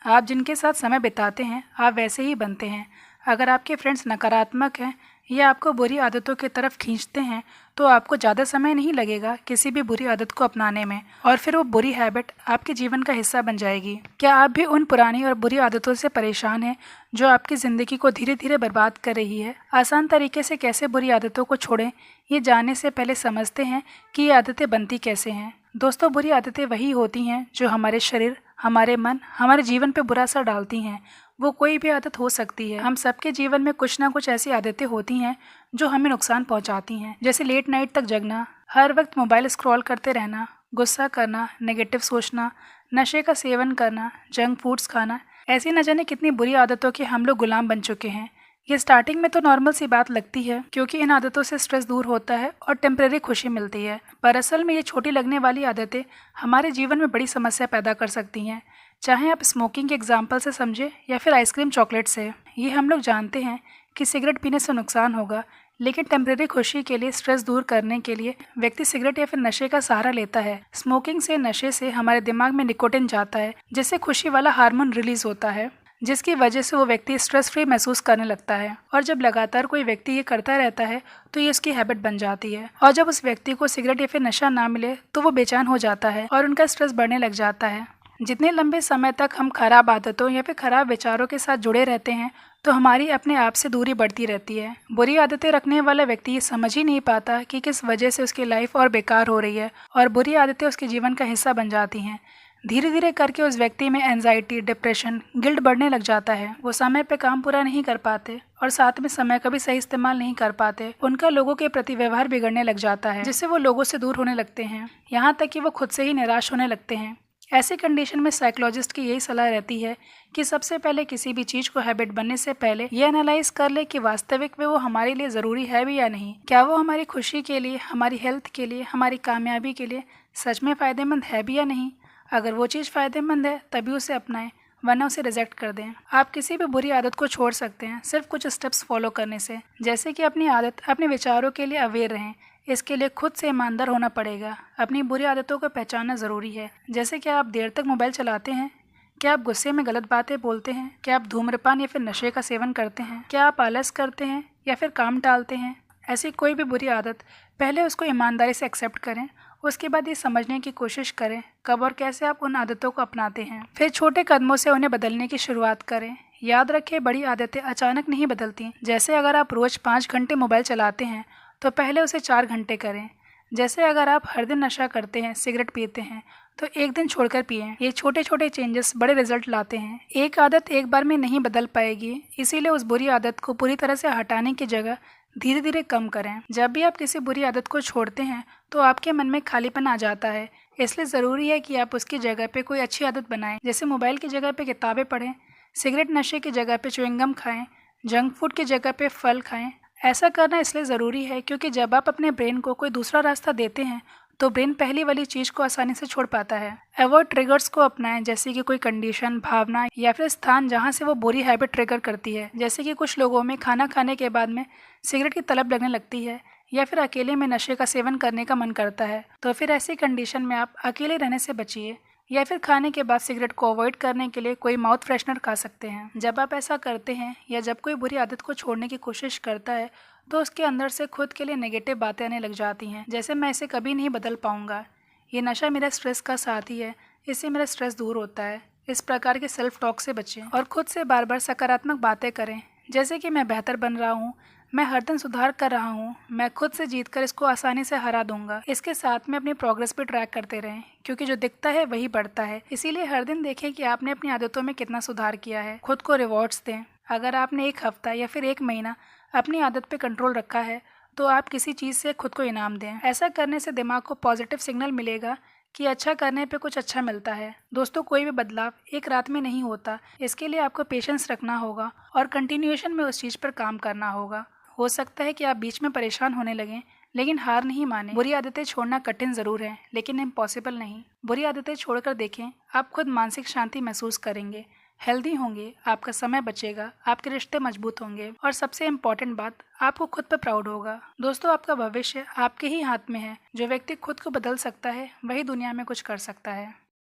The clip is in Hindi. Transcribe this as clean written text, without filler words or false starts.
आप जिनके साथ समय बिताते हैं आप वैसे ही बनते हैं। अगर आपके फ्रेंड्स नकारात्मक हैं या आपको बुरी आदतों की तरफ खींचते हैं तो आपको ज़्यादा समय नहीं लगेगा किसी भी बुरी आदत को अपनाने में, और फिर वो बुरी हैबिट आपके जीवन का हिस्सा बन जाएगी। क्या आप भी उन पुरानी और बुरी आदतों से परेशान हैं जो आपकी ज़िंदगी को धीरे धीरे बर्बाद कर रही है? आसान तरीके से कैसे बुरी आदतों को छोड़ें ये जानने से पहले समझते हैं कि ये आदतें बनती कैसे हैं। दोस्तों, बुरी आदतें वही होती हैं जो हमारे शरीर, हमारे मन, हमारे जीवन पे बुरा असर डालती हैं। वो कोई भी आदत हो सकती है। हम सबके जीवन में कुछ ना कुछ ऐसी आदतें होती हैं जो हमें नुकसान पहुंचाती हैं, जैसे लेट नाइट तक जगना, हर वक्त मोबाइल स्क्रॉल करते रहना, गुस्सा करना, नेगेटिव सोचना, नशे का सेवन करना, जंक फूड्स खाना। ऐसी न जाने कितनी बुरी आदतों के हम लोग गुलाम बन चुके हैं। ये स्टार्टिंग में तो नॉर्मल सी बात लगती है क्योंकि इन आदतों से स्ट्रेस दूर होता है और टेम्परेरी खुशी मिलती है, पर असल में ये छोटी लगने वाली आदतें हमारे जीवन में बड़ी समस्या पैदा कर सकती हैं। चाहे आप स्मोकिंग के एग्जाम्पल से समझें या फिर आइसक्रीम चॉकलेट से। ये हम लोग जानते हैं कि सिगरेट पीने से नुकसान होगा, लेकिन टेम्परेरी खुशी के लिए, स्ट्रेस दूर करने के लिए व्यक्ति सिगरेट या फिर नशे का सहारा लेता है। स्मोकिंग से, नशे से हमारे दिमाग में निकोटिन जाता है जिससे खुशी वाला हार्मोन रिलीज होता है, जिसकी वजह से वो व्यक्ति स्ट्रेस फ्री महसूस करने लगता है। और जब लगातार कोई व्यक्ति ये करता रहता है तो ये उसकी हैबिट बन जाती है। और जब उस व्यक्ति को सिगरेट या फिर नशा ना मिले तो वो बेचैन हो जाता है और उनका स्ट्रेस बढ़ने लग जाता है। जितने लंबे समय तक हम खराब आदतों या फिर खराब विचारों के साथ जुड़े रहते हैं तो हमारी अपने आप से दूरी बढ़ती रहती है। बुरी आदतें रखने वाला व्यक्ति ये समझ ही नहीं पाता कि किस वजह से उसकी लाइफ और बेकार हो रही है और बुरी आदतें उसके जीवन का हिस्सा बन जाती हैं। धीरे धीरे करके उस व्यक्ति में एंजाइटी, डिप्रेशन, गिल्ट बढ़ने लग जाता है। वो समय पे काम पूरा नहीं कर पाते और साथ में समय का भी सही इस्तेमाल नहीं कर पाते। उनका लोगों के प्रति व्यवहार बिगड़ने लग जाता है जिससे वो लोगों से दूर होने लगते हैं, यहाँ तक कि वो खुद से ही निराश होने लगते हैं। ऐसी कंडीशन में साइकोलॉजिस्ट की यही सलाह रहती है कि सबसे पहले किसी भी चीज़ को हैबिट बनने से पहले ये एनालाइज कर ले कि वास्तविक में वो हमारे लिए ज़रूरी है भी या नहीं। क्या वो हमारी खुशी के लिए, हमारी हेल्थ के लिए, हमारी कामयाबी के लिए सच में फ़ायदेमंद है भी या नहीं। अगर वो चीज़ फ़ायदेमंद है तभी उसे अपनाएं, वरना उसे रिजेक्ट कर दें। आप किसी भी बुरी आदत को छोड़ सकते हैं सिर्फ कुछ स्टेप्स फॉलो करने से, जैसे कि अपनी आदत, अपने विचारों के लिए अवेयर रहें। इसके लिए खुद से ईमानदार होना पड़ेगा। अपनी बुरी आदतों को पहचानना ज़रूरी है, जैसे कि आप देर तक मोबाइल चलाते हैं, क्या आप गुस्से में गलत बातें बोलते हैं, क्या आप धूम्रपान या फिर नशे का सेवन करते हैं, क्या आप आलस करते हैं या फिर काम टालते हैं। ऐसी कोई भी बुरी आदत, पहले उसको ईमानदारी से एक्सेप्ट करें, उसके बाद ये समझने की कोशिश करें कब और कैसे आप उन आदतों को अपनाते हैं। फिर छोटे कदमों से उन्हें बदलने की शुरुआत करें। याद रखें, बड़ी आदतें अचानक नहीं बदलती। जैसे अगर आप रोज़ 5 घंटे मोबाइल चलाते हैं तो पहले उसे 4 घंटे करें। जैसे अगर आप हर दिन नशा करते हैं, सिगरेट पीते हैं, तो एक दिन छोड़कर पिएं। ये छोटे छोटे चेंजेस बड़े रिजल्ट लाते हैं। एक आदत एक बार में नहीं बदल पाएगी, इसीलिए उस बुरी आदत को पूरी तरह से हटाने की जगह धीरे धीरे कम करें। जब भी आप किसी बुरी आदत को छोड़ते हैं तो आपके मन में खालीपन आ जाता है, इसलिए ज़रूरी है कि आप उसकी जगह पे कोई अच्छी आदत बनाएं। जैसे मोबाइल की जगह पे किताबें पढ़ें, सिगरेट नशे की जगह पे च्युइंगम खाएं, जंक फूड की जगह पे फल खाएं। ऐसा करना इसलिए ज़रूरी है क्योंकि जब आप अपने ब्रेन को कोई दूसरा रास्ता देते हैं तो ब्रेन पहली वाली चीज़ को आसानी से छोड़ पाता है। अवॉइड ट्रिगर्स को अपनाएं, जैसे कि कोई कंडीशन, भावना या फिर स्थान जहां से वो बुरी हैबिट ट्रिगर करती है। जैसे कि कुछ लोगों में खाना खाने के बाद में सिगरेट की तलब लगने लगती है या फिर अकेले में नशे का सेवन करने का मन करता है, तो फिर ऐसी कंडीशन में आप अकेले रहने से बचिए या फिर खाने के बाद सिगरेट को अवॉइड करने के लिए कोई माउथ फ्रेशनर खा सकते हैं। जब आप ऐसा करते हैं या जब कोई बुरी आदत को छोड़ने की कोशिश करता है तो उसके अंदर से खुद के लिए नेगेटिव बातें आने लग जाती हैं, जैसे मैं इसे कभी नहीं बदल पाऊंगा, ये नशा मेरा स्ट्रेस का साथी है, इससे मेरा स्ट्रेस दूर होता है। इस प्रकार के सेल्फ टॉक से बचें और खुद से बार बार सकारात्मक बातें करें, जैसे कि मैं बेहतर बन रहा हूँ, मैं हर दिन सुधार कर रहा हूँ, मैं खुद से जीतकर इसको आसानी से हरा दूंगा। इसके साथ में अपनी प्रोग्रेस भी ट्रैक करते रहें, क्योंकि जो दिखता है वही बढ़ता है। इसीलिए हर दिन देखें कि आपने अपनी आदतों में कितना सुधार किया है। खुद को रिवॉर्ड्स दें। अगर आपने 1 हफ्ता या फिर 1 महीना अपनी आदत पे कंट्रोल रखा है तो आप किसी चीज़ से खुद को इनाम दें। ऐसा करने से दिमाग को पॉजिटिव सिग्नल मिलेगा कि अच्छा करने पे कुछ अच्छा मिलता है। दोस्तों, कोई भी बदलाव एक रात में नहीं होता, इसके लिए आपको पेशेंस रखना होगा और कंटिन्यूएशन में उस चीज़ पर काम करना होगा। हो सकता है कि आप बीच में परेशान होने लगें, लेकिन हार नहीं माने। बुरी आदतें छोड़ना कठिन ज़रूर है, लेकिन इम्पॉसिबल नहीं। बुरी आदतें छोड़कर देखें, आप खुद मानसिक शांति महसूस करेंगे, हेल्दी होंगे, आपका समय बचेगा, आपके रिश्ते मजबूत होंगे और सबसे इम्पॉर्टेंट बात, आपको खुद पर प्राउड होगा। दोस्तों, आपका भविष्य आपके ही हाथ में है। जो व्यक्ति खुद को बदल सकता है वही दुनिया में कुछ कर सकता है।